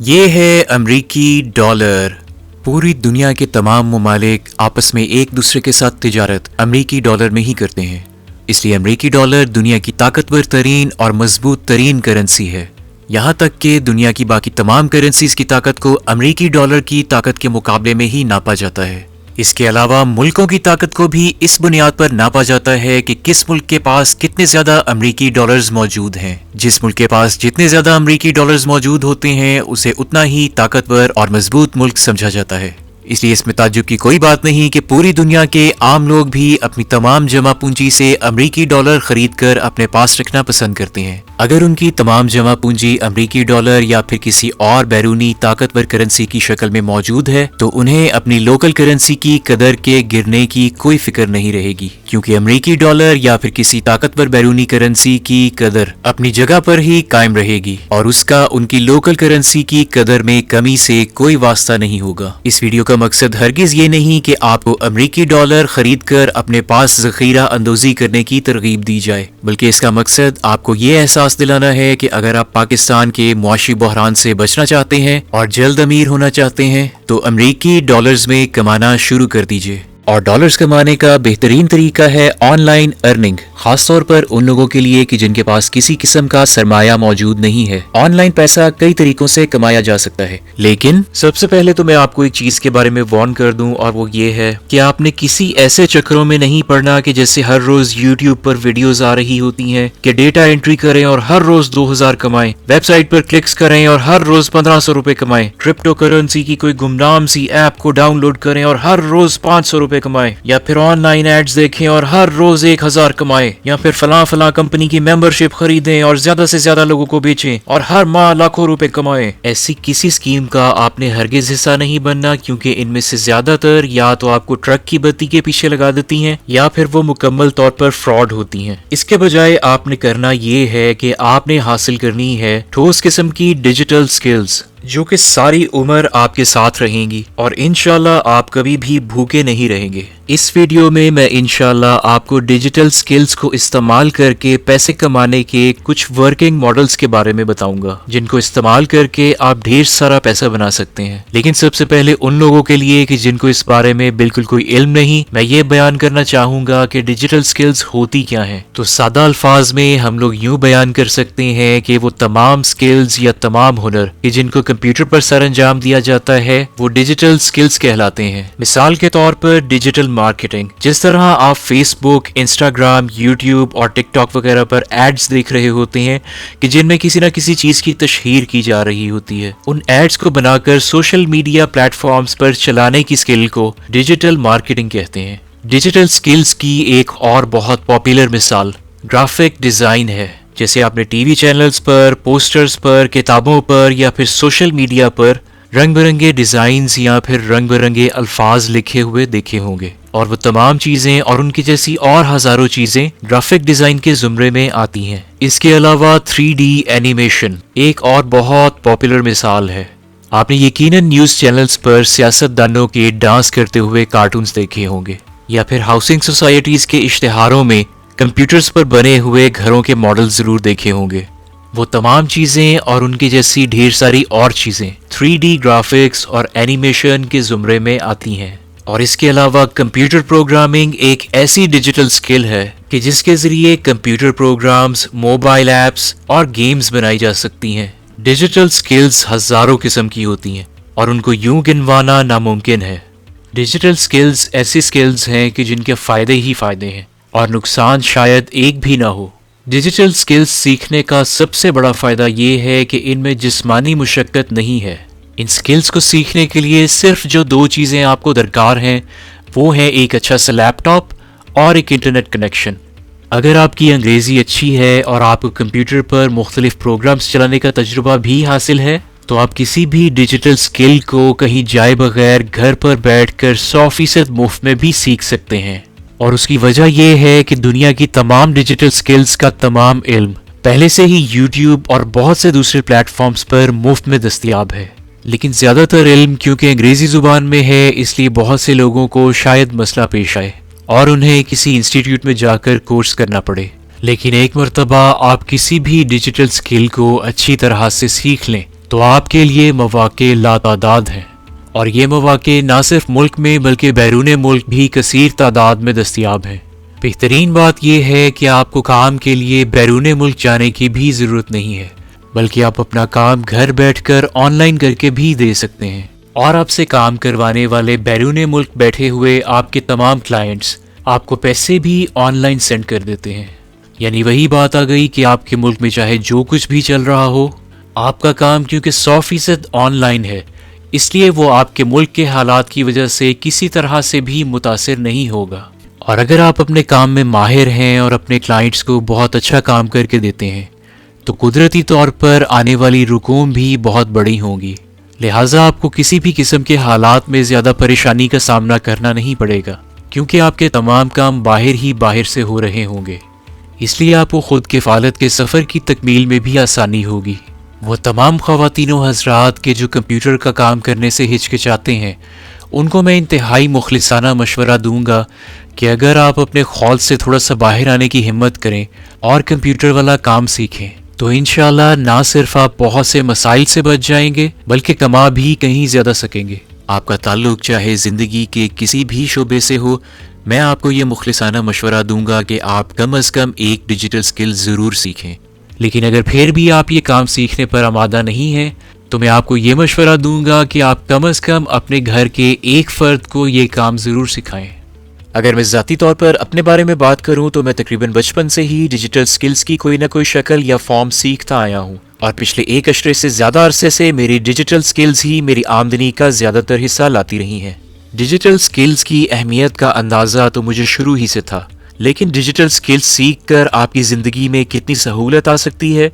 یہ ہے امریکی ڈالر۔ پوری دنیا کے تمام ممالک آپس میں ایک دوسرے کے ساتھ تجارت امریکی ڈالر میں ہی کرتے ہیں، اس لیے امریکی ڈالر دنیا کی طاقتور ترین اور مضبوط ترین کرنسی ہے، یہاں تک کہ دنیا کی باقی تمام کرنسیز کی طاقت کو امریکی ڈالر کی طاقت کے مقابلے میں ہی ناپا جاتا ہے۔ اس کے علاوہ ملکوں کی طاقت کو بھی اس بنیاد پر ناپا جاتا ہے کہ کس ملک کے پاس کتنے زیادہ امریکی ڈالرز موجود ہیں۔ جس ملک کے پاس جتنے زیادہ امریکی ڈالرز موجود ہوتے ہیں اسے اتنا ہی طاقتور اور مضبوط ملک سمجھا جاتا ہے۔ اس لیے اس میں تعجب کی کوئی بات نہیں کہ پوری دنیا کے عام لوگ بھی اپنی تمام جمع پونجی سے امریکی ڈالر خرید کر اپنے پاس رکھنا پسند کرتے ہیں۔ اگر ان کی تمام جمع پونجی امریکی ڈالر یا پھر کسی اور بیرونی طاقتور کرنسی کی شکل میں موجود ہے تو انہیں اپنی لوکل کرنسی کی قدر کے گرنے کی کوئی فکر نہیں رہے گی، کیونکہ امریکی ڈالر یا پھر کسی طاقتور بیرونی کرنسی کی قدر اپنی جگہ پر ہی قائم رہے گی اور اس کا ان کی لوکل کرنسی کی قدر میں کمی سے کوئی واسطہ نہیں ہوگا۔ اس ویڈیو کا مقصد ہرگز یہ نہیں کہ آپ کو امریکی ڈالر خرید کر اپنے پاس ذخیرہ اندوزی کرنے کی ترغیب دی جائے، بلکہ اس کا مقصد آپ کو یہ احساس دلانا ہے کہ اگر آپ پاکستان کے معاشی بحران سے بچنا چاہتے ہیں اور جلد امیر ہونا چاہتے ہیں تو امریکی ڈالرز میں کمانا شروع کر دیجئے۔ اور ڈالرز کمانے کا بہترین طریقہ ہے آن لائن ارننگ، خاص طور پر ان لوگوں کے لیے کہ جن کے پاس کسی قسم کا سرمایہ موجود نہیں ہے۔ آن لائن پیسہ کئی طریقوں سے کمایا جا سکتا ہے، لیکن سب سے پہلے تو میں آپ کو ایک چیز کے بارے میں وارن کر دوں، اور وہ یہ ہے کہ آپ نے کسی ایسے چکروں میں نہیں پڑنا کہ جیسے ہر روز یوٹیوب پر ویڈیوز آ رہی ہوتی ہیں کہ ڈیٹا انٹری کریں اور ہر روز 2000 کمائیں، ویب سائٹ پر کلکس کریں اور ہر روز 1500 روپے کمائیں، کرپٹو کرنسی کی کوئی گمنام سی ایپ کو ڈاؤن لوڈ کریں اور ہر روز 500 روپے کمائیں، یا پھر آن لائن ایڈز دیکھیں اور ہر روز 1000 کمائیں، یا پھر فلاں کمپنی کی ممبرشپ خریدیں اور زیادہ سے زیادہ لوگوں کو بیچیں اور ہر ماہ لاکھوں روپے کمائیں۔ ایسی کسی اسکیم کا آپ نے ہرگز حصہ نہیں بننا، کیونکہ ان میں سے زیادہ تر یا تو آپ کو ٹرک کی بتی کے پیچھے لگا دیتی ہیں یا پھر وہ مکمل طور پر فراڈ ہوتی ہیں۔ اس کے بجائے آپ نے کرنا یہ ہے کہ آپ نے حاصل کرنی ہے ٹھوس قسم کی ڈیجیٹل سکلز، جو کہ ساری عمر آپ کے ساتھ رہیں گی اور انشاءاللہ آپ کبھی بھی بھوکے نہیں رہیں گے۔ اس ویڈیو میں انشاءاللہ آپ کو ڈیجیٹل سکلز کو استعمال کر کے پیسے کمانے کے کچھ ورکنگ ماڈلز کے بارے میں بتاؤں گا، جن کو استعمال کر کے آپ ڈھیر سارا پیسہ بنا سکتے ہیں۔ لیکن سب سے پہلے ان لوگوں کے لیے کہ جن کو اس بارے میں بالکل کوئی علم نہیں، میں یہ بیان کرنا چاہوں گا کہ ڈیجیٹل سکلز ہوتی کیا ہیں۔ تو سادہ الفاظ میں ہم لوگ یوں بیان کر سکتے ہیں کہ وہ تمام سکلز یا تمام ہنر کہ جن کو کمپیوٹر پر سر انجام دیا جاتا ہے وہ ڈیجیٹل سکلز کہلاتے ہیں۔ مثال کے طور پر ڈیجیٹل مارکیٹنگ، جس طرح آپ فیس بک، انسٹاگرام، یوٹیوب اور ٹک ٹاک وغیرہ پر ایڈز دیکھ رہے ہوتے ہیں کہ جن میں کسی نہ کسی چیز کی تشہیر کی جا رہی ہوتی ہے، ان ایڈز کو بنا کر سوشل میڈیا پلیٹ فارمز پر چلانے کی سکل کو ڈیجیٹل مارکیٹنگ کہتے ہیں۔ ڈیجیٹل سکلز کی ایک اور بہت پاپولر مثال گرافک ڈیزائن ہے، جیسے آپ نے ٹی وی چینلز پر، پوسٹرز پر، کتابوں پر یا پھر سوشل میڈیا پر رنگ برنگے ڈیزائنز یا پھر رنگ برنگے الفاظ لکھے ہوئے دیکھے ہوں گے، اور وہ تمام چیزیں اور ان کی جیسی اور ہزاروں چیزیں گرافک ڈیزائن کے زمرے میں آتی ہیں۔ اس کے علاوہ 3D اینیمیشن ایک اور بہت پاپولر مثال ہے۔ آپ نے یقیناً نیوز چینلز پر سیاست دانوں کے ڈانس کرتے ہوئے کارٹونز دیکھے ہوں گے، یا پھر ہاؤسنگ سوسائٹیز کے اشتہاروں میں کمپیوٹرز پر بنے ہوئے گھروں کے ماڈل ضرور دیکھے ہوں گے۔ وہ تمام چیزیں اور ان کی جیسی ڈھیر ساری اور چیزیں 3D گرافکس اور اینیمیشن کے زمرے میں آتی ہیں۔ اور اس کے علاوہ کمپیوٹر پروگرامنگ ایک ایسی ڈیجیٹل سکل ہے کہ جس کے ذریعے کمپیوٹر پروگرامز، موبائل ایپس اور گیمز بنائی جا سکتی ہیں۔ ڈیجیٹل سکلز ہزاروں قسم کی ہوتی ہیں اور ان کو یوں گنوانا ناممکن ہے۔ ڈیجیٹل سکلز ایسی سکلز ہیں کہ جن کے فائدے ہی فائدے ہیں اور نقصان شاید ایک بھی نہ ہو۔ ڈیجیٹل سکلز سیکھنے کا سب سے بڑا فائدہ یہ ہے کہ ان میں جسمانی مشقت نہیں ہے۔ ان سکلز کو سیکھنے کے لیے صرف جو 2 چیزیں آپ کو درکار ہیں وہ ہیں ایک اچھا سا لیپ ٹاپ اور ایک انٹرنیٹ کنیکشن۔ اگر آپ کی انگریزی اچھی ہے اور آپ کو کمپیوٹر پر مختلف پروگرامز چلانے کا تجربہ بھی حاصل ہے تو آپ کسی بھی ڈیجیٹل سکل کو کہیں جائے بغیر گھر پر بیٹھ کر 100% مفت میں بھی سیکھ سکتے ہیں۔ اور اس کی وجہ یہ ہے کہ دنیا کی تمام ڈیجیٹل سکلز کا تمام علم پہلے سے ہی یوٹیوب اور بہت سے دوسرے پلیٹ فارمز پر مفت میں دستیاب ہے۔ لیکن زیادہ تر علم کیونکہ انگریزی زبان میں ہے، اس لیے بہت سے لوگوں کو شاید مسئلہ پیش آئے اور انہیں کسی انسٹیٹیوٹ میں جا کر کورس کرنا پڑے۔ لیکن ایک مرتبہ آپ کسی بھی ڈیجیٹل سکل کو اچھی طرح سے سیکھ لیں تو آپ کے لیے مواقع لاتعداد ہیں، اور یہ مواقع نہ صرف ملک میں بلکہ بیرون ملک بھی کثیر تعداد میں دستیاب ہیں۔ بہترین بات یہ ہے کہ آپ کو کام کے لیے بیرون ملک جانے کی بھی ضرورت نہیں ہے، بلکہ آپ اپنا کام گھر بیٹھ کر آن لائن کر کے بھی دے سکتے ہیں، اور آپ سے کام کروانے والے بیرون ملک بیٹھے ہوئے آپ کے تمام کلائنٹس آپ کو پیسے بھی آن لائن سینڈ کر دیتے ہیں۔ یعنی وہی بات آ گئی کہ آپ کے ملک میں چاہے جو کچھ بھی چل رہا ہو، آپ کا کام کیونکہ 100% آن لائن ہے، اس لیے وہ آپ کے ملک کے حالات کی وجہ سے کسی طرح سے بھی متاثر نہیں ہوگا۔ اور اگر آپ اپنے کام میں ماہر ہیں اور اپنے کلائنٹس کو بہت اچھا کام کر کے دیتے ہیں تو قدرتی طور پر آنے والی رقوم بھی بہت بڑی ہوں گی، لہٰذا آپ کو کسی بھی قسم کے حالات میں زیادہ پریشانی کا سامنا کرنا نہیں پڑے گا، کیونکہ آپ کے تمام کام باہر سے ہو رہے ہوں گے۔ اس لیے آپ کو خود کفالت کے سفر کی تکمیل میں بھی آسانی ہوگی۔ وہ تمام خواتین و حضرات کے جو کمپیوٹر کا کام کرنے سے ہچکچاتے ہیں، ان کو میں انتہائی مخلصانہ مشورہ دوں گا کہ اگر آپ اپنے خول سے تھوڑا سا باہر آنے کی ہمت کریں اور کمپیوٹر والا کام سیکھیں تو انشاءاللہ نہ صرف آپ بہت سے مسائل سے بچ جائیں گے بلکہ کما بھی کہیں زیادہ سکیں گے۔ آپ کا تعلق چاہے زندگی کے کسی بھی شعبے سے ہو، میں آپ کو یہ مخلصانہ مشورہ دوں گا کہ آپ کم از کم ایک ڈیجیٹل سکل ضرور سیکھیں۔ لیکن اگر پھر بھی آپ یہ کام سیکھنے پر آمادہ نہیں ہیں تو میں آپ کو یہ مشورہ دوں گا کہ آپ کم از کم اپنے گھر کے ایک فرد کو یہ کام ضرور سکھائیں۔ اگر میں ذاتی طور پر اپنے بارے میں بات کروں تو میں تقریباً بچپن سے ہی ڈیجیٹل سکلز کی کوئی نہ کوئی شکل یا فارم سیکھتا آیا ہوں، اور پچھلے 1 اشرے سے زیادہ عرصے سے میری ڈیجیٹل سکلز ہی میری آمدنی کا زیادہ تر حصہ لاتی رہی ہیں۔ ڈیجیٹل سکلز کی اہمیت کا اندازہ تو مجھے شروع ہی سے تھا، لیکن ڈیجیٹل سکلز سیکھ کر آپ کی زندگی میں کتنی سہولت آ سکتی ہے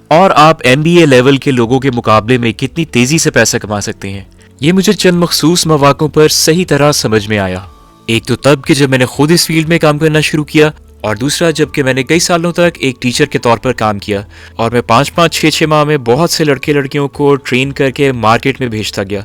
اور آپ MBA لیول کے لوگوں کے مقابلے میں کتنی تیزی سے پیسہ کما سکتے ہیں، یہ مجھے چند مخصوص مواقعوں پر صحیح طرح سمجھ میں آیا۔ ایک تو تب کہ جب میں نے خود اس فیلڈ میں کام کرنا شروع کیا، اور دوسرا جب کہ میں نے کئی سالوں تک ایک ٹیچر کے طور پر کام کیا اور میں 5-6 ماہ میں بہت سے لڑکے لڑکیوں کو ٹرین کر کے مارکیٹ میں بھیجتا گیا،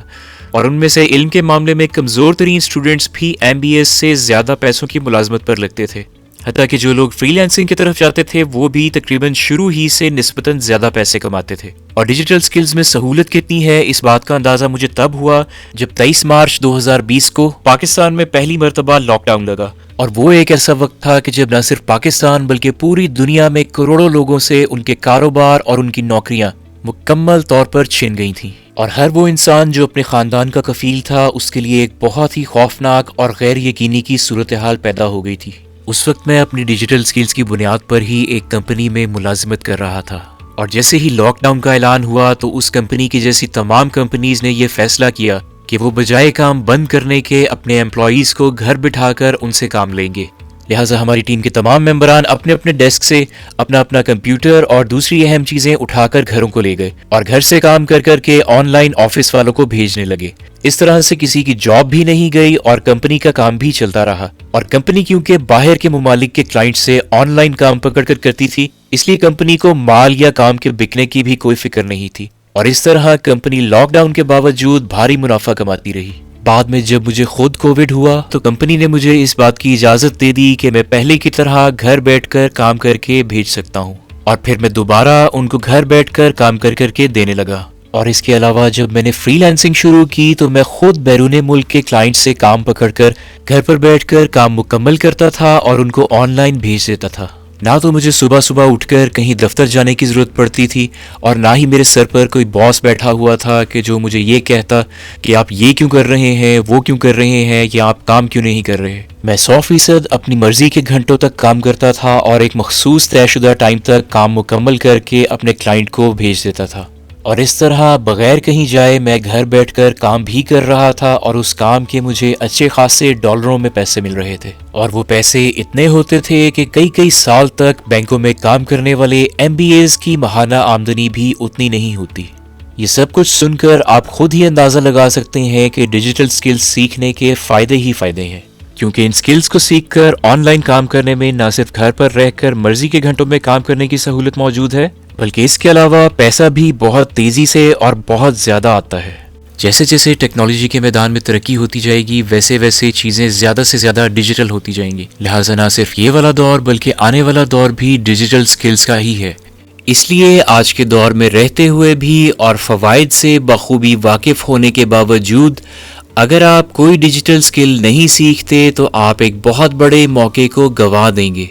اور ان میں سے علم کے معاملے میں کمزور ترین اسٹوڈنٹس بھی MBA سے زیادہ پیسوں کی ملازمت پر لگتے تھے، حتیٰ کہ جو لوگ فری لانسنگ کی طرف جاتے تھے وہ بھی تقریباً شروع ہی سے نسبتاً زیادہ پیسے کماتے تھے۔ اور ڈیجیٹل سکلز میں سہولت کتنی ہے اس بات کا اندازہ مجھے تب ہوا جب 23 مارچ 2020 کو پاکستان میں پہلی مرتبہ لاک ڈاؤن لگا، اور وہ ایک ایسا وقت تھا کہ جب نہ صرف پاکستان بلکہ پوری دنیا میں کروڑوں لوگوں سے ان کے کاروبار اور ان کی نوکریاں مکمل طور پر چھن گئی تھیں، اور ہر وہ انسان جو اپنے خاندان کا کفیل تھا اس کے لیے ایک بہت ہی خوفناک اور غیر یقینی کی صورتحال پیدا ہو گئی تھی۔ اس وقت میں اپنی ڈیجیٹل سکلز کی بنیاد پر ہی ایک کمپنی میں ملازمت کر رہا تھا، اور جیسے ہی لاک ڈاؤن کا اعلان ہوا تو اس کمپنی کی جیسی تمام کمپنیز نے یہ فیصلہ کیا کہ وہ بجائے کام بند کرنے کے اپنے امپلائیز کو گھر بٹھا کر ان سے کام لیں گے۔ لہٰذا ہماری ٹیم کے تمام ممبران اپنے اپنے ڈیسک سے اپنا کمپیوٹر اور دوسری اہم چیزیں اٹھا کر گھروں کو لے گئے اور گھر سے کام کر کے آن لائن آفس والوں کو بھیجنے لگے۔ اس طرح سے کسی کی جاب بھی نہیں گئی اور کمپنی کا کام بھی چلتا رہا، اور کمپنی کیونکہ باہر کے ممالک کے کلائنٹ سے آن لائن کام پکڑ کر کرتی تھی، اس لیے کمپنی کو مال یا کام کے بکنے کی بھی کوئی فکر نہیں تھی، اور اس طرح کمپنی لاک ڈاؤن کے باوجود بھاری منافع کماتی رہی۔ بعد میں جب مجھے خود کووڈ ہوا تو کمپنی نے مجھے اس بات کی اجازت دے دی کہ میں پہلے کی طرح گھر بیٹھ کر کام کر کے بھیج سکتا ہوں، اور پھر میں دوبارہ ان کو گھر بیٹھ کر کام کر کے دینے لگا۔ اور اس کے علاوہ جب میں نے فری لانسنگ شروع کی تو میں خود بیرون ملک کے کلائنٹ سے کام پکڑ کر گھر پر بیٹھ کر کام مکمل کرتا تھا اور ان کو آن لائن بھیج دیتا تھا۔ نہ تو مجھے صبح اٹھ کر کہیں دفتر جانے کی ضرورت پڑتی تھی، اور نہ ہی میرے سر پر کوئی باس بیٹھا ہوا تھا کہ جو مجھے یہ کہتا کہ آپ یہ کیوں کر رہے ہیں، وہ کیوں کر رہے ہیں، یا آپ کام کیوں نہیں کر رہے۔ میں 100% اپنی مرضی کے گھنٹوں تک کام کرتا تھا اور ایک مخصوص طے شدہ ٹائم تک کام مکمل کر کے اپنے کلائنٹ کو بھیج دیتا تھا، اور اس طرح بغیر کہیں جائے میں گھر بیٹھ کر کام بھی کر رہا تھا، اور اس کام کے مجھے اچھے خاصے ڈالروں میں پیسے مل رہے تھے، اور وہ پیسے اتنے ہوتے تھے کہ کئی سال تک بینکوں میں کام کرنے والے MBAs کی ماہانہ آمدنی بھی اتنی نہیں ہوتی۔ یہ سب کچھ سن کر آپ خود ہی اندازہ لگا سکتے ہیں کہ ڈیجیٹل سکلز سیکھنے کے فائدے ہی فائدے ہیں، کیونکہ ان سکلز کو سیکھ کر آن لائن کام کرنے میں نہ صرف گھر پر رہ کر مرضی کے گھنٹوں میں کام کرنے کی سہولت موجود ہے، بلکہ اس کے علاوہ پیسہ بھی بہت تیزی سے اور بہت زیادہ آتا ہے۔ جیسے جیسے ٹیکنالوجی کے میدان میں ترقی ہوتی جائے گی ویسے چیزیں زیادہ سے زیادہ ڈیجیٹل ہوتی جائیں گی، لہٰذا نہ صرف یہ والا دور بلکہ آنے والا دور بھی ڈیجیٹل سکلز کا ہی ہے۔ اس لیے آج کے دور میں رہتے ہوئے بھی اور فوائد سے بخوبی واقف ہونے کے باوجود اگر آپ کوئی ڈیجیٹل سکل نہیں سیکھتے تو آپ ایک بہت بڑے موقع کو گنوا دیں گے۔